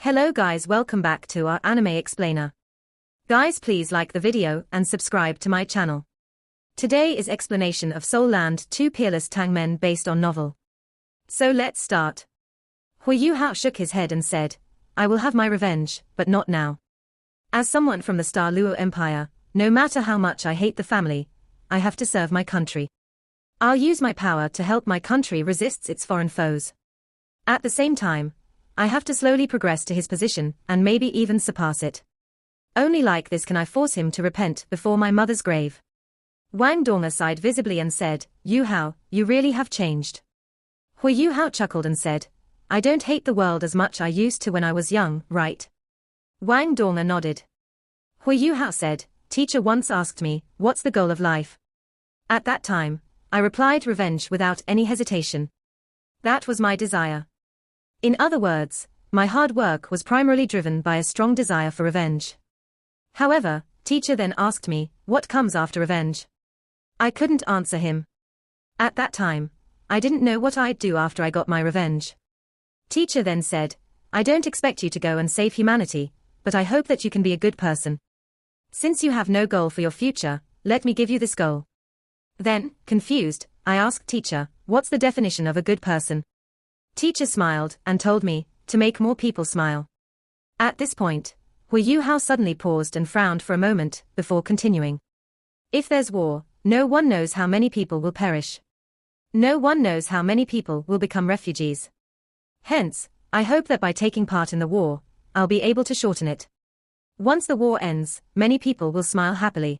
Hello guys, welcome back to our anime explainer. Guys, please like the video and subscribe to my channel. Today is explanation of Soul Land 2 Peerless Tang Men based on novel. So let's start. Huo Yuhao shook his head and said, I will have my revenge, but not now. As someone from the Star Luo Empire, no matter how much I hate the family, I have to serve my country. I'll use my power to help my country resist its foreign foes. At the same time, I have to slowly progress to his position and maybe even surpass it. Only like this can I force him to repent before my mother's grave. Wang Donga sighed visibly and said, Yuhao, you really have changed. Huo Yuhao chuckled and said, I don't hate the world as much I used to when I was young, right? Wang Donga nodded. Huo Yuhao said, Teacher once asked me, what's the goal of life? At that time, I replied revenge without any hesitation. That was my desire. In other words, my hard work was primarily driven by a strong desire for revenge. However, teacher then asked me, what comes after revenge? I couldn't answer him. At that time, I didn't know what I'd do after I got my revenge. Teacher then said, I don't expect you to go and save humanity, but I hope that you can be a good person. Since you have no goal for your future, let me give you this goal. Then, confused, I asked teacher, what's the definition of a good person? Teacher smiled and told me, to make more people smile. At this point, Huo Yuhao suddenly paused and frowned for a moment, before continuing. If there's war, no one knows how many people will perish. No one knows how many people will become refugees. Hence, I hope that by taking part in the war, I'll be able to shorten it. Once the war ends, many people will smile happily.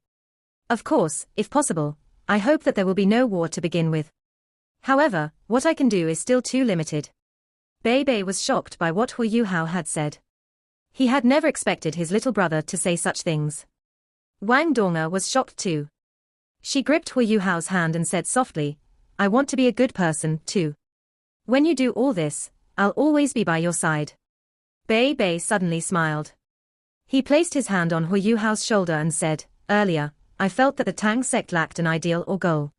Of course, if possible, I hope that there will be no war to begin with. However, what I can do is still too limited. Bei was shocked by what Huo Yuhao had said. He had never expected his little brother to say such things. Wang Donga was shocked too. She gripped Huo Yuhao's hand and said softly, I want to be a good person, too. When you do all this, I'll always be by your side. Bei suddenly smiled. He placed his hand on Huo Yuhao's shoulder and said, earlier, I felt that the Tang sect lacked an ideal or goal.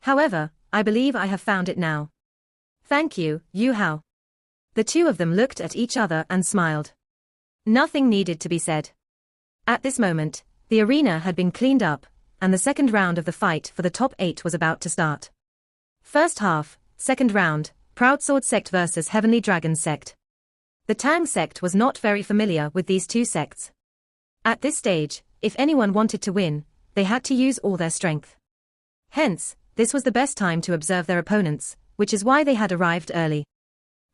However, I believe I have found it now. Thank you, Yuhao. The two of them looked at each other and smiled. Nothing needed to be said. At this moment, the arena had been cleaned up, and the second round of the fight for the top 8 was about to start. First half, second round, Proud Sword Sect versus Heavenly Dragon Sect. The Tang sect was not very familiar with these two sects. At this stage, if anyone wanted to win, they had to use all their strength. Hence, this was the best time to observe their opponents, which is why they had arrived early.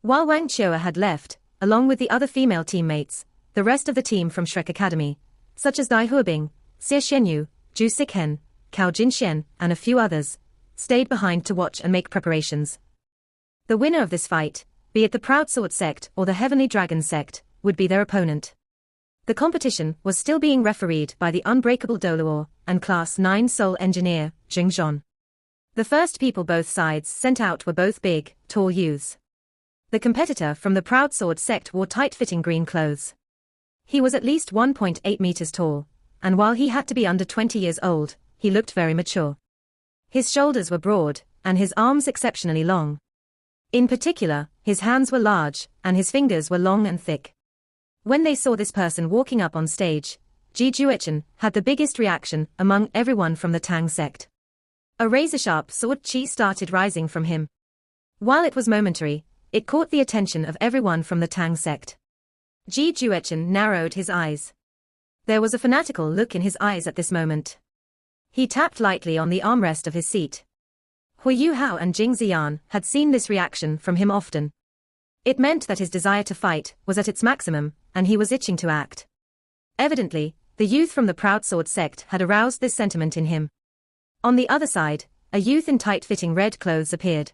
While Wang Qiu'er had left, along with the other female teammates, the rest of the team from Shrek Academy, such as Dai Huobing, Xie Xianyu, Zhu Xikhen, Cao Jinxian, and a few others, stayed behind to watch and make preparations. The winner of this fight, be it the Proud Sword Sect or the Heavenly Dragon Sect, would be their opponent. The competition was still being refereed by the Unbreakable Doluor and Class 9 Soul Engineer, Xingyang. The first people both sides sent out were both big, tall youths. The competitor from the Proud Sword Sect wore tight-fitting green clothes. He was at least 1.8 meters tall, and while he had to be under 20 years old, he looked very mature. His shoulders were broad, and his arms exceptionally long. In particular, his hands were large, and his fingers were long and thick. When they saw this person walking up on stage, Ji Juechen had the biggest reaction among everyone from the Tang sect. A razor-sharp sword chi started rising from him. While it was momentary, it caught the attention of everyone from the Tang sect. Ji Juechen narrowed his eyes. There was a fanatical look in his eyes at this moment. He tapped lightly on the armrest of his seat. Huo Yuhao and Xingyang had seen this reaction from him often. It meant that his desire to fight was at its maximum, and he was itching to act. Evidently, the youth from the Proud Sword Sect had aroused this sentiment in him. On the other side, a youth in tight-fitting red clothes appeared.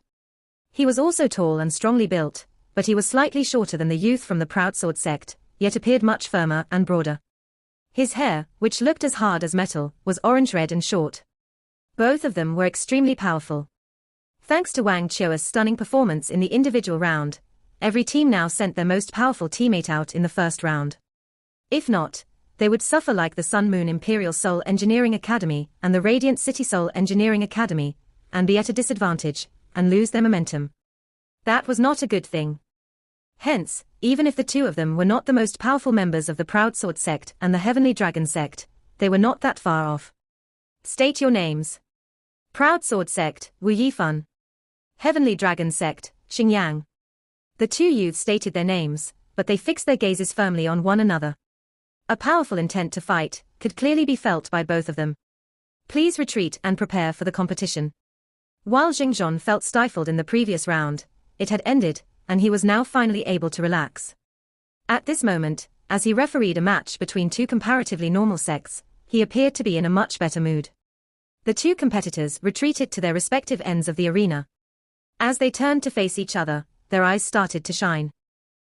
He was also tall and strongly built, but he was slightly shorter than the youth from the Proud Sword Sect, yet appeared much firmer and broader. His hair, which looked as hard as metal, was orange-red and short. Both of them were extremely powerful. Thanks to Wang Qiu'er's stunning performance in the individual round, every team now sent their most powerful teammate out in the first round. If not, they would suffer like the Sun Moon Imperial Soul Engineering Academy and the Radiant City Soul Engineering Academy, and be at a disadvantage, and lose their momentum. That was not a good thing. Hence, even if the two of them were not the most powerful members of the Proud Sword sect and the Heavenly Dragon sect, they were not that far off. State your names. Proud Sword sect, Wu Yifan. Heavenly Dragon sect, Xingyang. The two youths stated their names, but they fixed their gazes firmly on one another. A powerful intent to fight could clearly be felt by both of them. Please retreat and prepare for the competition. While Xingyang felt stifled in the previous round, it had ended, and he was now finally able to relax. At this moment, as he refereed a match between two comparatively normal sects, he appeared to be in a much better mood. The two competitors retreated to their respective ends of the arena. As they turned to face each other, their eyes started to shine.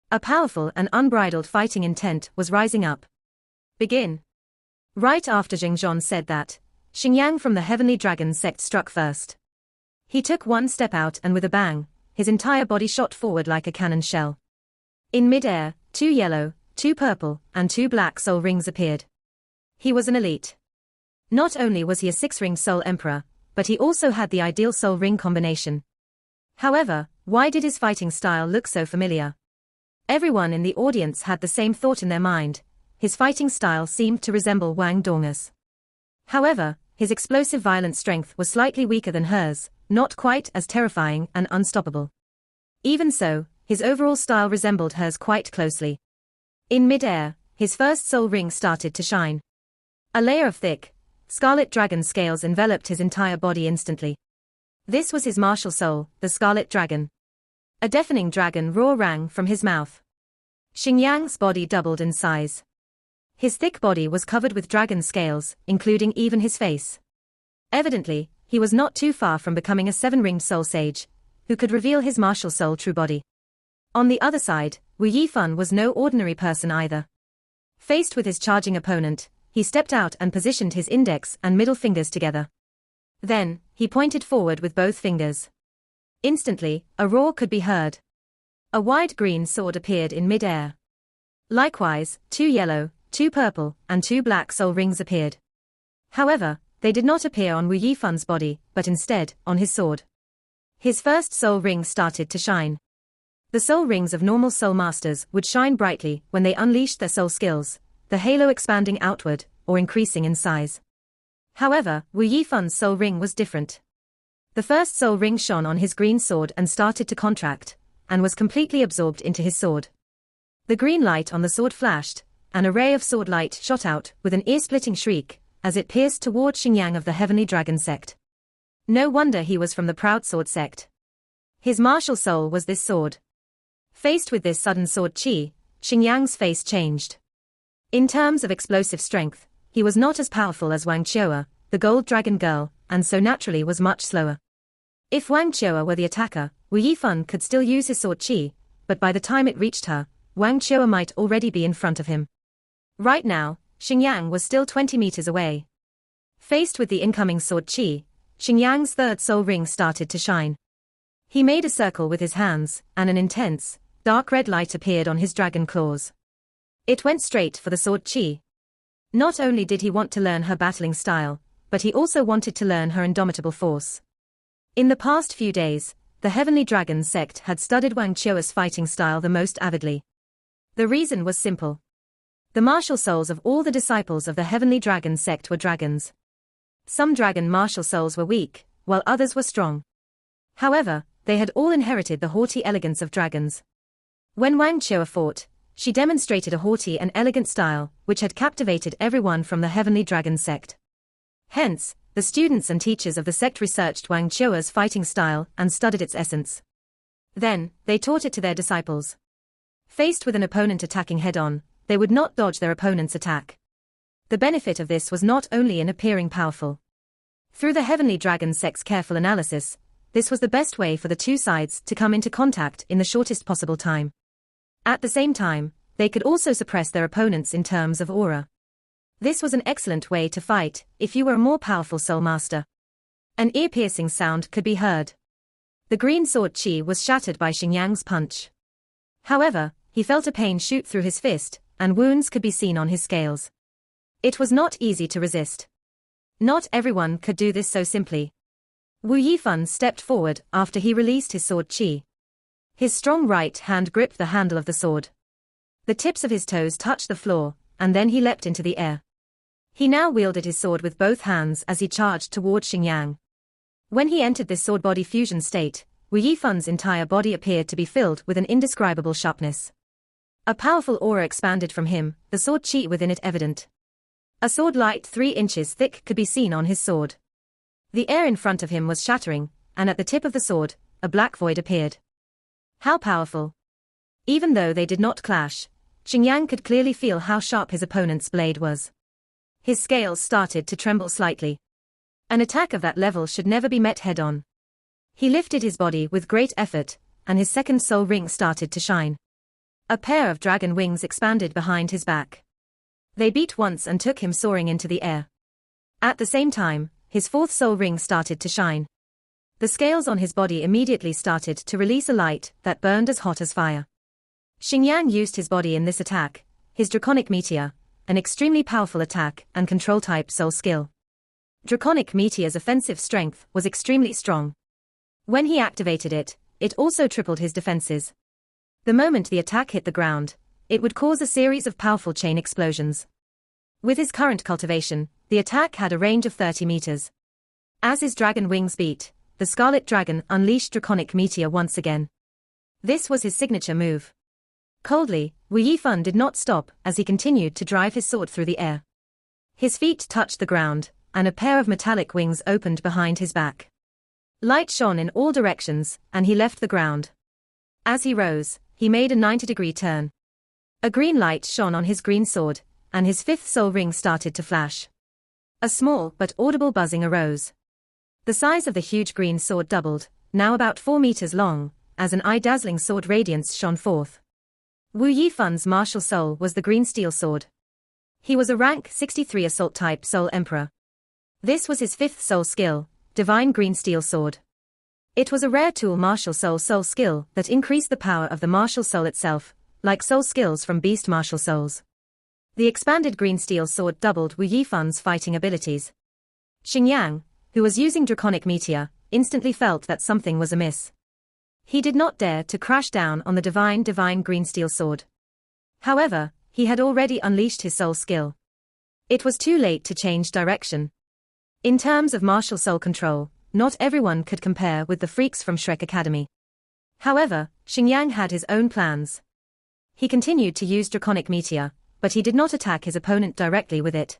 A powerful and unbridled fighting intent was rising up. Begin. Right after Xingyang said that, Xingyang from the Heavenly Dragon sect struck first. He took one step out and with a bang, his entire body shot forward like a cannon shell. In mid-air, 2 yellow, 2 purple, and 2 black soul rings appeared. He was an elite. Not only was he a 6-ring soul emperor, but he also had the ideal soul ring combination. However, why did his fighting style look so familiar? Everyone in the audience had the same thought in their mind. His fighting style seemed to resemble Wang Dong's. However, his explosive violent strength was slightly weaker than hers, not quite as terrifying and unstoppable. Even so, his overall style resembled hers quite closely. In mid-air, his first soul ring started to shine. A layer of thick, scarlet dragon scales enveloped his entire body instantly. This was his martial soul, the Scarlet Dragon. A deafening dragon roar rang from his mouth. Xingyang's body doubled in size. His thick body was covered with dragon scales, including even his face. Evidently, he was not too far from becoming a 7-ringed soul sage, who could reveal his martial soul true body. On the other side, Wu Yifan was no ordinary person either. Faced with his charging opponent, he stepped out and positioned his index and middle fingers together. Then, he pointed forward with both fingers. Instantly, a roar could be heard. A wide green sword appeared in mid-air. Likewise, 2 yellow, 2 purple, and 2 black soul rings appeared. However, they did not appear on Wu Yifan's body, but instead, on his sword. His first soul ring started to shine. The soul rings of normal soul masters would shine brightly when they unleashed their soul skills, the halo expanding outward, or increasing in size. However, Wu Yifan's soul ring was different. The first soul ring shone on his green sword and started to contract, and was completely absorbed into his sword. The green light on the sword flashed, an array of sword light shot out with an ear-splitting shriek, as it pierced toward Xingyang of the Heavenly Dragon sect. No wonder he was from the Proud Sword sect. His martial soul was this sword. Faced with this sudden sword chi, Xingyang's face changed. In terms of explosive strength, he was not as powerful as Wang Qiu'e, the gold dragon girl, and so naturally was much slower. If Wang Qiu'e were the attacker, Wu Yifan could still use his sword chi, but by the time it reached her, Wang Qiu'e might already be in front of him. Right now, Xingyang was still 20 meters away. Faced with the incoming sword chi, Xingyang's third soul ring started to shine. He made a circle with his hands, and an intense, dark red light appeared on his dragon claws. It went straight for the sword chi. Not only did he want to learn her battling style, but he also wanted to learn her indomitable force. In the past few days, the Heavenly Dragon sect had studied Wang Qiu'e's fighting style the most avidly. The reason was simple. The martial souls of all the disciples of the Heavenly Dragon sect were dragons. Some dragon martial souls were weak, while others were strong. However, they had all inherited the haughty elegance of dragons. When Wang Qiu'e fought, she demonstrated a haughty and elegant style, which had captivated everyone from the Heavenly Dragon sect. Hence, the students and teachers of the sect researched Wang Qiu'e's fighting style and studied its essence. Then, they taught it to their disciples. Faced with an opponent attacking head-on, they would not dodge their opponent's attack. The benefit of this was not only in appearing powerful. Through the Heavenly Dragon sect's careful analysis, this was the best way for the two sides to come into contact in the shortest possible time. At the same time, they could also suppress their opponents in terms of aura. This was an excellent way to fight if you were a more powerful soul master. An ear-piercing sound could be heard. The green sword chi was shattered by Xingyang's punch. However, he felt a pain shoot through his fist, and wounds could be seen on his scales. It was not easy to resist. Not everyone could do this so simply. Wu Yifan stepped forward after he released his sword chi. His strong right hand gripped the handle of the sword. The tips of his toes touched the floor, and then he leapt into the air. He now wielded his sword with both hands as he charged toward Xingyang. When he entered this sword-body fusion state, Wu Yifan's entire body appeared to be filled with an indescribable sharpness. A powerful aura expanded from him, the sword chi within it evident. A sword light 3 inches thick could be seen on his sword. The air in front of him was shattering, and at the tip of the sword, a black void appeared. How powerful! Even though they did not clash, Xingyang could clearly feel how sharp his opponent's blade was. His scales started to tremble slightly. An attack of that level should never be met head-on. He lifted his body with great effort, and his second soul ring started to shine. A pair of dragon wings expanded behind his back. They beat once and took him soaring into the air. At the same time, his fourth soul ring started to shine. The scales on his body immediately started to release a light that burned as hot as fire. Xingyang used his body in this attack, his Draconic Meteor, an extremely powerful attack and control-type soul skill. Draconic Meteor's offensive strength was extremely strong. When he activated it, it also tripled his defenses. The moment the attack hit the ground, it would cause a series of powerful chain explosions. With his current cultivation, the attack had a range of 30 meters. As his dragon wings beat, the Scarlet Dragon unleashed Draconic Meteor once again. This was his signature move. Coldly, Wu Yifan did not stop as he continued to drive his sword through the air. His feet touched the ground, and a pair of metallic wings opened behind his back. Light shone in all directions, and he left the ground. As he rose, he made a 90-degree turn. A green light shone on his green sword, and his fifth soul ring started to flash. A small but audible buzzing arose. The size of the huge green sword doubled, now about 4 meters long, as an eye-dazzling sword radiance shone forth. Wu Yifan's martial soul was the green steel sword. He was a rank 63 assault-type soul emperor. This was his fifth soul skill, divine green steel sword. It was a rare tool martial soul skill that increased the power of the martial soul itself, like soul skills from beast martial souls. The expanded green steel sword doubled Wu Yifan's fighting abilities. Xingyang, who was using Draconic Meteor, instantly felt that something was amiss. He did not dare to crash down on the divine green steel sword. However, he had already unleashed his soul skill. It was too late to change direction. In terms of martial soul control, not everyone could compare with the freaks from Shrek Academy. However, Xingyang had his own plans. He continued to use Draconic Meteor, but he did not attack his opponent directly with it.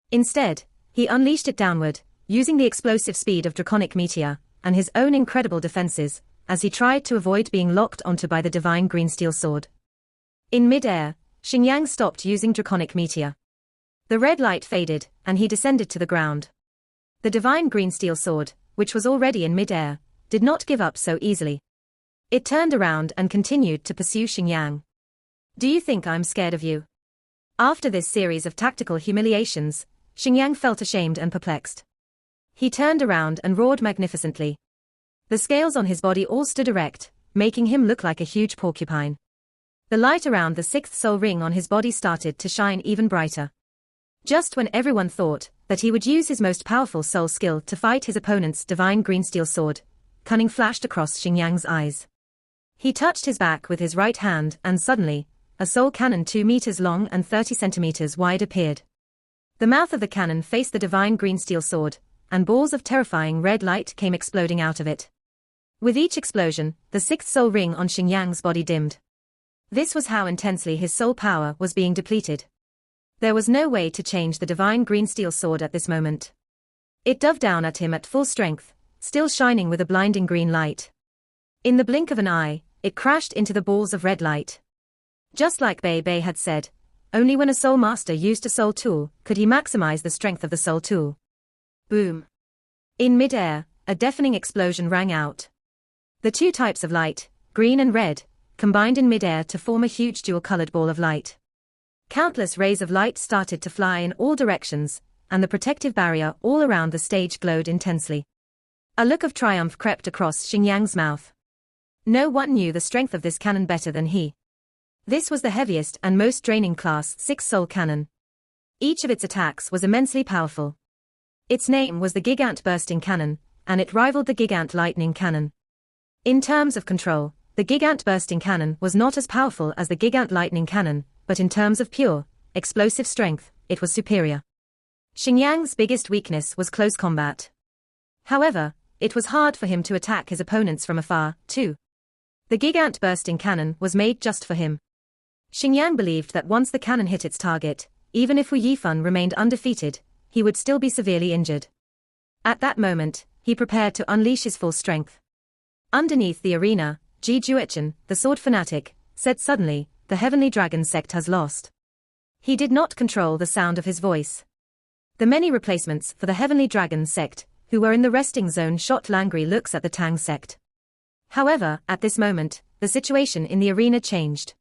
Instead, he unleashed it downward, using the explosive speed of Draconic Meteor, and his own incredible defenses, as he tried to avoid being locked onto by the divine green steel sword. In mid-air, Xingyang stopped using Draconic Meteor. The red light faded, and he descended to the ground. The divine green steel sword, which was already in mid-air, did not give up so easily. It turned around and continued to pursue Xingyang. "Do you think I'm scared of you?" After this series of tactical humiliations, Xingyang felt ashamed and perplexed. He turned around and roared magnificently. The scales on his body all stood erect, making him look like a huge porcupine. The light around the sixth soul ring on his body started to shine even brighter. Just when everyone thought that he would use his most powerful soul skill to fight his opponent's divine green steel sword, cunning flashed across Xingyang's eyes. He touched his back with his right hand and suddenly, a soul cannon 2 meters long and 30 centimeters wide appeared. The mouth of the cannon faced the divine green steel sword, and balls of terrifying red light came exploding out of it. With each explosion, the sixth soul ring on Xingyang's body dimmed. This was how intensely his soul power was being depleted. There was no way to change the divine green steel sword at this moment. It dove down at him at full strength, still shining with a blinding green light. In the blink of an eye, it crashed into the balls of red light. Just like Bei had said, only when a soul master used a soul tool could he maximize the strength of the soul tool. Boom! In mid-air, a deafening explosion rang out. The two types of light, green and red, combined in mid-air to form a huge dual-colored ball of light. Countless rays of light started to fly in all directions, and the protective barrier all around the stage glowed intensely. A look of triumph crept across Xingyang's mouth. No one knew the strength of this cannon better than he. This was the heaviest and most draining Class 6 soul cannon. Each of its attacks was immensely powerful. Its name was the Gigant Bursting Cannon, and it rivaled the Gigant Lightning Cannon. In terms of control, the Gigant bursting cannon was not as powerful as the Gigant lightning cannon, but in terms of pure, explosive strength, it was superior. Xingyang's biggest weakness was close combat. However, it was hard for him to attack his opponents from afar, too. The Gigant bursting cannon was made just for him. Xingyang believed that once the cannon hit its target, even if Wu Yifan remained undefeated, he would still be severely injured. At that moment, he prepared to unleash his full strength. Underneath the arena, Ji Juechen, the sword fanatic, said suddenly, "The Heavenly Dragon sect has lost." He did not control the sound of his voice. The many replacements for the Heavenly Dragon sect, who were in the resting zone, shot angry looks at the Tang sect. However, at this moment, the situation in the arena changed.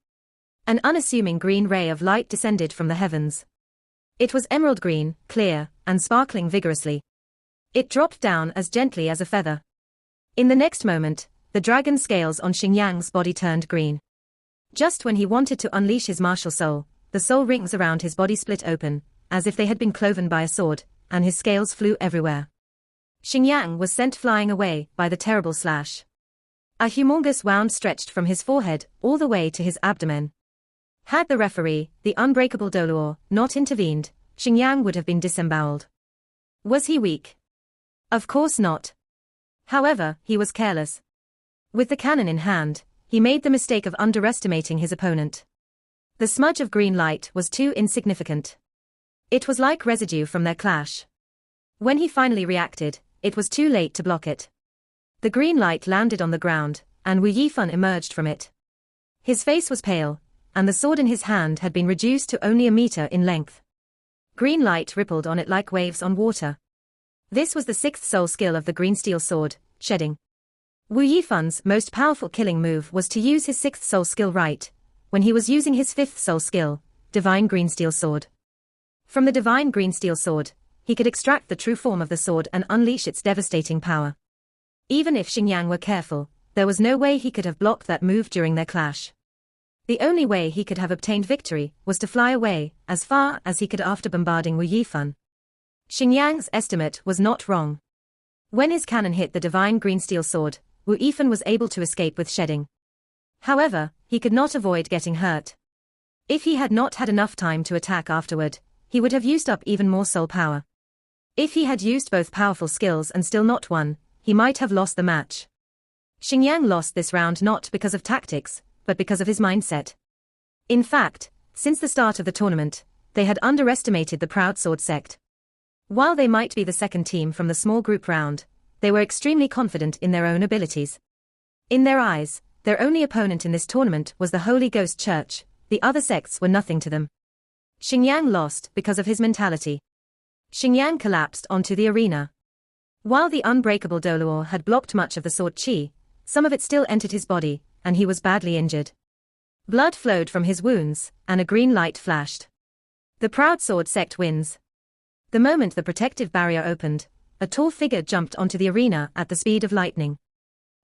An unassuming green ray of light descended from the heavens. It was emerald green, clear, and sparkling vigorously. It dropped down as gently as a feather. In the next moment, the dragon scales on Xingyang's body turned green. Just when he wanted to unleash his martial soul, the soul rings around his body split open, as if they had been cloven by a sword, and his scales flew everywhere. Xingyang was sent flying away by the terrible slash. A humongous wound stretched from his forehead all the way to his abdomen. Had the referee, the unbreakable Doluo, not intervened, Xingyang would have been disemboweled. Was he weak? Of course not. However, he was careless. With the cannon in hand, he made the mistake of underestimating his opponent. The smudge of green light was too insignificant. It was like residue from their clash. When he finally reacted, it was too late to block it. The green light landed on the ground, and Wu Yifan emerged from it. His face was pale, and the sword in his hand had been reduced to only a meter in length. Green light rippled on it like waves on water. This was the sixth soul skill of the green steel sword, shedding. Wu Yifan's most powerful killing move was to use his sixth soul skill right, when he was using his fifth soul skill, divine green steel sword. From the divine green steel sword, he could extract the true form of the sword and unleash its devastating power. Even if Xingyang were careful, there was no way he could have blocked that move during their clash. The only way he could have obtained victory was to fly away as far as he could after bombarding Wu Yifan. Xingyang's estimate was not wrong. When his cannon hit the divine green steel sword, Wu Yifan was able to escape with shedding. However, he could not avoid getting hurt. If he had not had enough time to attack afterward, he would have used up even more soul power. If he had used both powerful skills and still not won, he might have lost the match. Xingyang lost this round not because of tactics, but because of his mindset. In fact, since the start of the tournament, they had underestimated the Proud Sword sect. While they might be the second team from the small group round, they were extremely confident in their own abilities. In their eyes, their only opponent in this tournament was the Holy Ghost Church, the other sects were nothing to them. Xingyang lost because of his mentality. Xingyang collapsed onto the arena. While the unbreakable Doluo had blocked much of the sword chi, some of it still entered his body, and he was badly injured. Blood flowed from his wounds, and a green light flashed. The Proud Sword sect wins. The moment the protective barrier opened, a tall figure jumped onto the arena at the speed of lightning.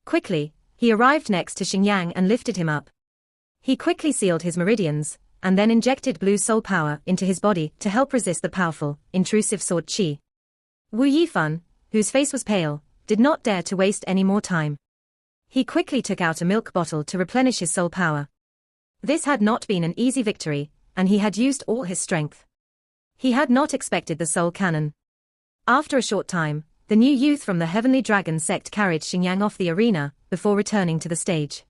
Quickly, he arrived next to Xingyang and lifted him up. He quickly sealed his meridians, and then injected blue soul power into his body to help resist the powerful, intrusive sword chi. Wu Yifan, whose face was pale, did not dare to waste any more time. He quickly took out a milk bottle to replenish his soul power. This had not been an easy victory, and he had used all his strength. He had not expected the soul cannon. After a short time, the new youth from the Heavenly Dragon sect carried Xingyang off the arena, before returning to the stage.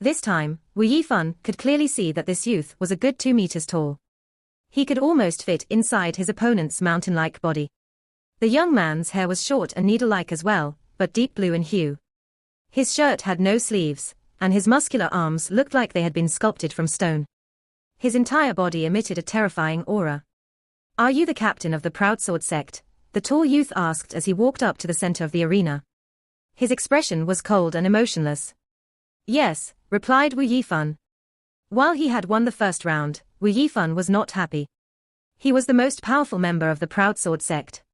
This time, Wu Yifan could clearly see that this youth was a good 2 meters tall. He could almost fit inside his opponent's mountain-like body. The young man's hair was short and needle-like as well, but deep blue in hue. His shirt had no sleeves, and his muscular arms looked like they had been sculpted from stone. His entire body emitted a terrifying aura. "Are you the captain of the Proud Sword sect?" the tall youth asked as he walked up to the center of the arena. His expression was cold and emotionless. "Yes," replied Wu Yifan. While he had won the first round, Wu Yifan was not happy. He was the most powerful member of the Proud Sword sect.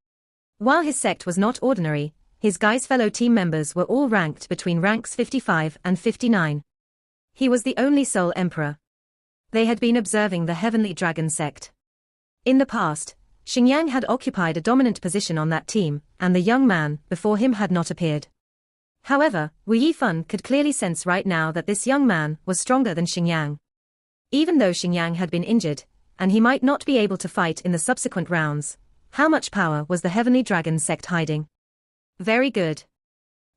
While his sect was not ordinary, his guy's fellow team members were all ranked between ranks 55 and 59. He was the only sole emperor. They had been observing the Heavenly Dragon sect. In the past, Xingyang had occupied a dominant position on that team, and the young man before him had not appeared. However, Wu Yifan could clearly sense right now that this young man was stronger than Xingyang. Even though Xingyang had been injured, and he might not be able to fight in the subsequent rounds, how much power was the Heavenly Dragon sect hiding? Very good.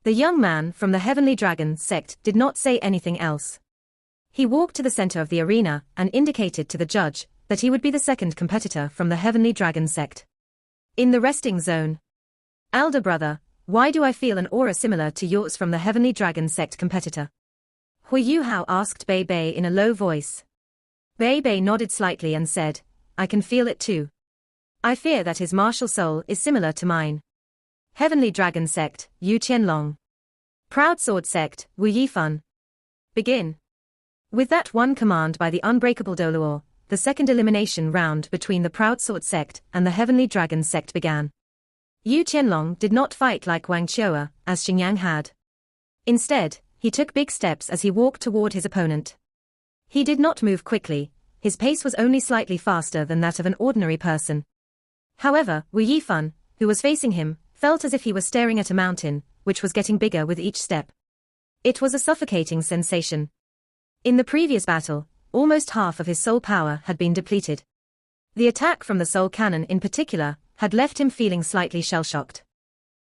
The young man from the Heavenly Dragon sect did not say anything else. He walked to the center of the arena and indicated to the judge that he would be the second competitor from the Heavenly Dragon sect. In the resting zone. Elder brother, why do I feel an aura similar to yours from the Heavenly Dragon sect competitor? Huo Yuhao asked Bei Bei in a low voice. Bei Bei nodded slightly and said, I can feel it too. I fear that his martial soul is similar to mine. Heavenly Dragon sect, Yu Qianlong. Proud Sword sect, Wu Yifan. Begin. With that one command by the unbreakable Doluo, the second elimination round between the Proud Sword sect and the Heavenly Dragon sect began. Yu Qianlong did not fight like Wang Qiu'er, as Xingyang had. Instead, he took big steps as he walked toward his opponent. He did not move quickly, his pace was only slightly faster than that of an ordinary person. However, Wu Yifan, who was facing him, felt as if he was staring at a mountain, which was getting bigger with each step. It was a suffocating sensation. In the previous battle, almost half of his soul power had been depleted. The attack from the soul cannon in particular had left him feeling slightly shell-shocked.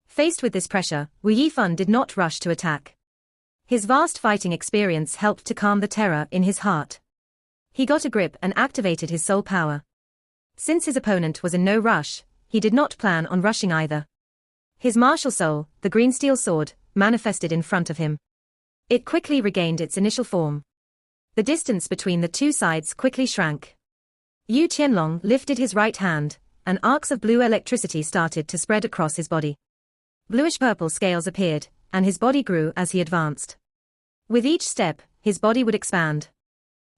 Faced with this pressure, Wu Yifan did not rush to attack. His vast fighting experience helped to calm the terror in his heart. He got a grip and activated his soul power. Since his opponent was in no rush, he did not plan on rushing either. His martial soul, the green steel sword, manifested in front of him. It quickly regained its initial form. The distance between the two sides quickly shrank. Yu Qianlong lifted his right hand, and arcs of blue electricity started to spread across his body. Bluish-purple scales appeared, and his body grew as he advanced. With each step, his body would expand.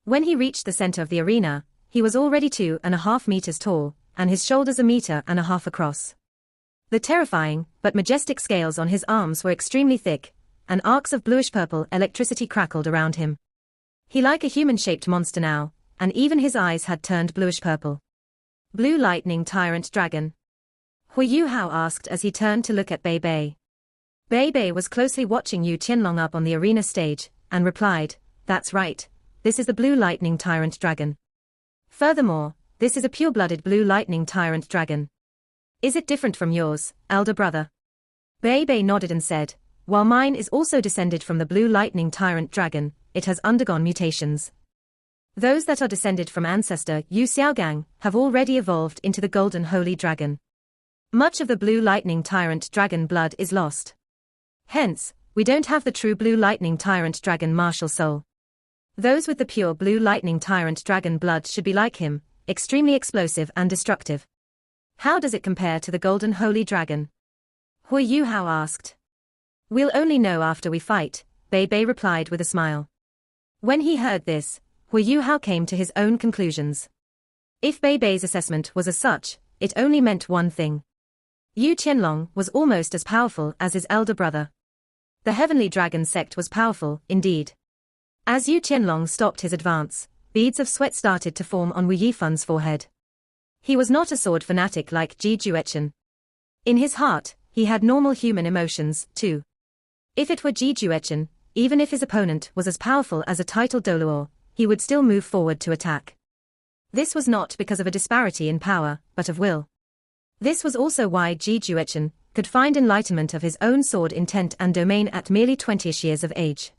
When he reached the center of the arena, he was already 2.5 meters tall, and his shoulders 1.5 meters across. The terrifying, but majestic scales on his arms were extremely thick, and arcs of bluish-purple electricity crackled around him. He like a human-shaped monster now, and even his eyes had turned bluish-purple. Blue Lightning Tyrant Dragon. Huo Yuhao asked as he turned to look at Bei Bei. Bei Bei was closely watching Yu Qianlong up on the arena stage, and replied, That's right, this is the Blue Lightning Tyrant Dragon. Furthermore, this is a pure-blooded Blue Lightning Tyrant Dragon. Is it different from yours, elder brother? Bei Bei nodded and said, While mine is also descended from the Blue Lightning Tyrant Dragon, it has undergone mutations. Those that are descended from ancestor Yu Xiaogang have already evolved into the Golden Holy Dragon. Much of the Blue Lightning Tyrant Dragon blood is lost. Hence, we don't have the true Blue Lightning Tyrant Dragon martial soul. Those with the pure Blue Lightning Tyrant Dragon blood should be like him, extremely explosive and destructive. How does it compare to the Golden Holy Dragon? Huo Yuhao asked. We'll only know after we fight, Bei Bei replied with a smile. When he heard this, Huo Yuhao came to his own conclusions. If Bei Bei's assessment was as such, it only meant one thing. Yu Qianlong was almost as powerful as his elder brother. The Heavenly Dragon sect was powerful, indeed. As Yu Qianlong stopped his advance, beads of sweat started to form on Wu Yifan's forehead. He was not a sword fanatic like Ji Juechen. In his heart, he had normal human emotions, too. If it were Ji Juechen, even if his opponent was as powerful as a titled Doluo, he would still move forward to attack. This was not because of a disparity in power, but of will. This was also why Ji Juechen could find enlightenment of his own sword intent and domain at merely 20ish years of age.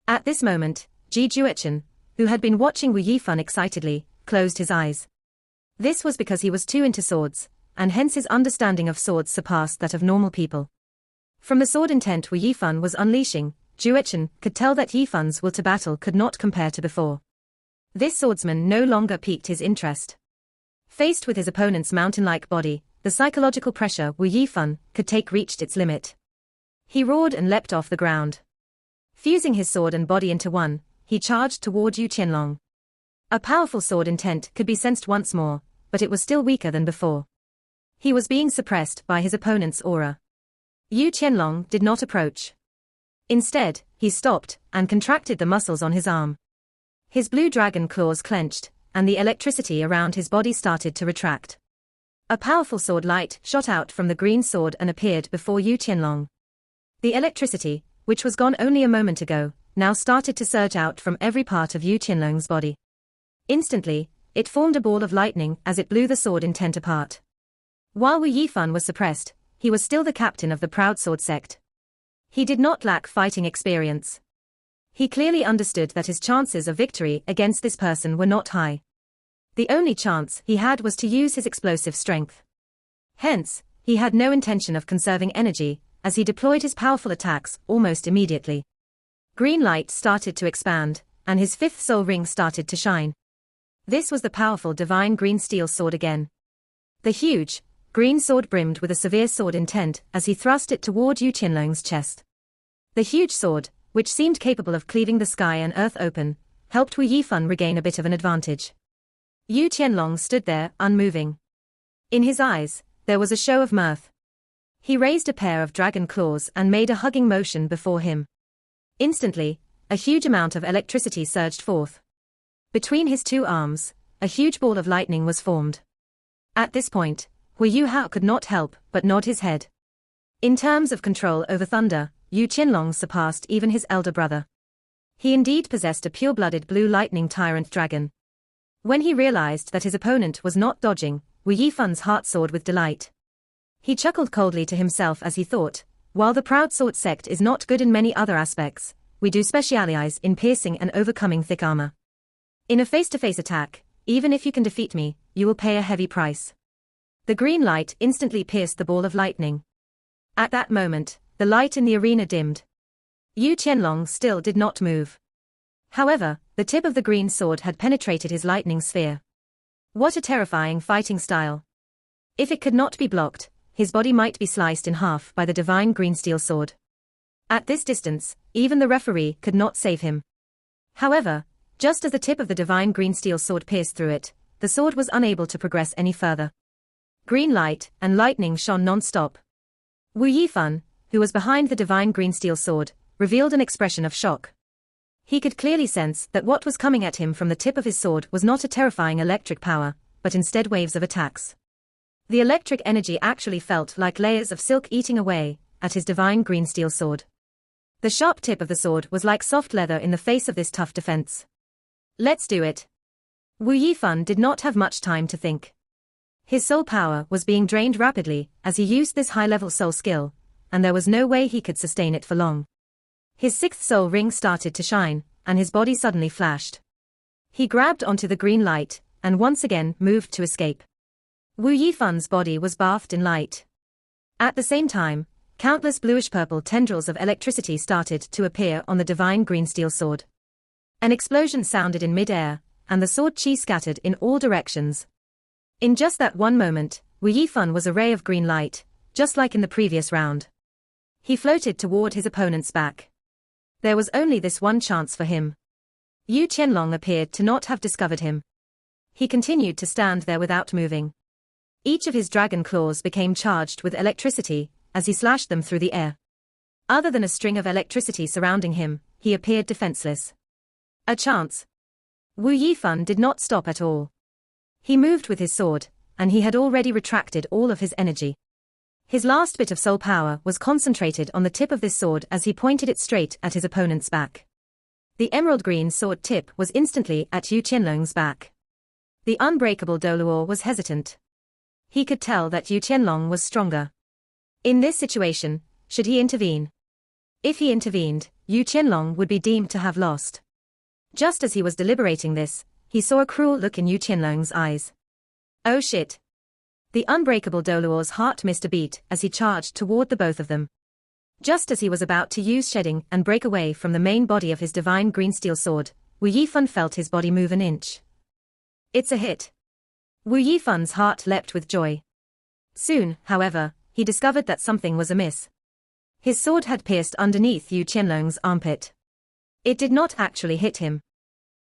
At this moment, Ji Juechen, who had been watching Wu Yifan excitedly, closed his eyes. This was because he was too into swords, and hence his understanding of swords surpassed that of normal people. From the sword intent Wu Yifan was unleashing, Juechen could tell that Yifan's will to battle could not compare to before. This swordsman no longer piqued his interest. Faced with his opponent's mountain-like body, the psychological pressure Wu Yifan could take reached its limit. He roared and leapt off the ground. Fusing his sword and body into one, he charged toward Yu Qianlong. A powerful sword intent could be sensed once more, but it was still weaker than before. He was being suppressed by his opponent's aura. Yu Qianlong did not approach. Instead, he stopped and contracted the muscles on his arm. His blue dragon claws clenched, and the electricity around his body started to retract. A powerful sword light shot out from the green sword and appeared before Yu Qianlong. The electricity, which was gone only a moment ago, now started to surge out from every part of Yu Qianlong's body. Instantly, it formed a ball of lightning as it blew the sword intent apart. While Wu Yifan was suppressed, he was still the captain of the proud sword sect. He did not lack fighting experience. He clearly understood that his chances of victory against this person were not high. The only chance he had was to use his explosive strength. Hence, he had no intention of conserving energy, as he deployed his powerful attacks almost immediately. Green light started to expand, and his fifth soul ring started to shine. This was the powerful divine green steel sword again. The huge, green sword brimmed with a severe sword intent as he thrust it toward Yu Qianlong's chest. The huge sword, which seemed capable of cleaving the sky and earth open, helped Wu Yifan regain a bit of an advantage. Yu Qianlong stood there, unmoving. In his eyes, there was a show of mirth. He raised a pair of dragon claws and made a hugging motion before him. Instantly, a huge amount of electricity surged forth. Between his two arms, a huge ball of lightning was formed. At this point, Huo Yuhao could not help but nod his head. In terms of control over thunder, Yu Qianlong surpassed even his elder brother. He indeed possessed a pure-blooded blue lightning tyrant dragon. When he realized that his opponent was not dodging, Wu Yifan's heart soared with delight. He chuckled coldly to himself as he thought, while the proud sword sect is not good in many other aspects, we do specialize in piercing and overcoming thick armor. In a face-to-face attack, even if you can defeat me, you will pay a heavy price. The green light instantly pierced the ball of lightning. At that moment, the light in the arena dimmed. Yu Qianlong still did not move. However, the tip of the green sword had penetrated his lightning sphere. What a terrifying fighting style. If it could not be blocked, his body might be sliced in half by the divine green steel sword. At this distance, even the referee could not save him. However, just as the tip of the divine green steel sword pierced through it, the sword was unable to progress any further. Green light and lightning shone non-stop. Wu Yifan, who was behind the divine green steel sword, revealed an expression of shock. He could clearly sense that what was coming at him from the tip of his sword was not a terrifying electric power, but instead waves of attacks. The electric energy actually felt like layers of silk eating away at his divine green steel sword. The sharp tip of the sword was like soft leather in the face of this tough defense. Let's do it. Wu Yifan did not have much time to think. His soul power was being drained rapidly as he used this high-level soul skill, and there was no way he could sustain it for long. His sixth soul ring started to shine, and his body suddenly flashed. He grabbed onto the green light, and once again moved to escape. Wu Yifan's body was bathed in light. At the same time, countless bluish-purple tendrils of electricity started to appear on the divine green steel sword. An explosion sounded in mid-air, and the sword chi scattered in all directions. In just that one moment, Wu Yifan was a ray of green light, just like in the previous round. He floated toward his opponent's back. There was only this one chance for him. Yu Qianlong appeared to not have discovered him. He continued to stand there without moving. Each of his dragon claws became charged with electricity as he slashed them through the air. Other than a string of electricity surrounding him, he appeared defenseless. A chance. Wu Yifan did not stop at all. He moved with his sword, and he had already retracted all of his energy. His last bit of soul power was concentrated on the tip of this sword as he pointed it straight at his opponent's back. The emerald green sword tip was instantly at Yu Qianlong's back. The unbreakable Doluo was hesitant. He could tell that Yu Qianlong was stronger. In this situation, should he intervene? If he intervened, Yu Qianlong would be deemed to have lost. Just as he was deliberating this, he saw a cruel look in Yu Qianlong's eyes. Oh shit. The unbreakable Doluo's heart missed a beat as he charged toward the both of them. Just as he was about to use shedding and break away from the main body of his divine green steel sword, Wu Yifan felt his body move an inch. It's a hit. Wu Yifan's heart leapt with joy. Soon, however, he discovered that something was amiss. His sword had pierced underneath Yu Qianlong's armpit. It did not actually hit him.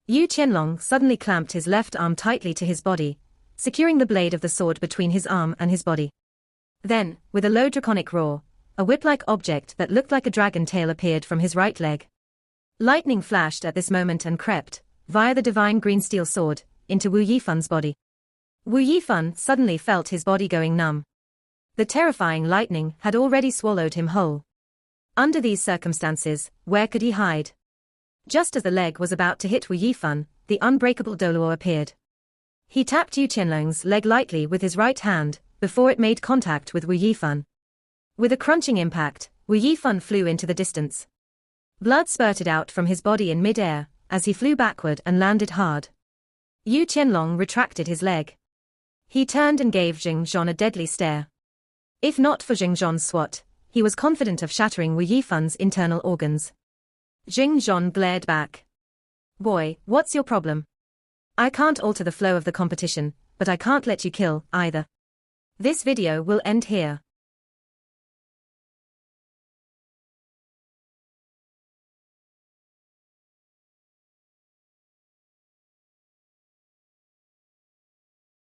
Yu Qianlong suddenly clamped his left arm tightly to his body, securing the blade of the sword between his arm and his body. Then, with a low draconic roar, a whip-like object that looked like a dragon tail appeared from his right leg. Lightning flashed at this moment and crept, via the divine green steel sword, into Wu Yifan's body. Wu Yifan suddenly felt his body going numb. The terrifying lightning had already swallowed him whole. Under these circumstances, where could he hide? Just as the leg was about to hit Wu Yifan, the unbreakable Doluo appeared. He tapped Yu Qianlong's leg lightly with his right hand, before it made contact with Wu Yifan. With a crunching impact, Wu Yifan flew into the distance. Blood spurted out from his body in mid-air, as he flew backward and landed hard. Yu Qianlong retracted his leg. He turned and gave Xingyang a deadly stare. If not for Xingyang's swat, he was confident of shattering Wu Yifan's internal organs. Xingyang glared back. Boy, what's your problem? I can't alter the flow of the competition, but I can't let you kill, either. This video will end here.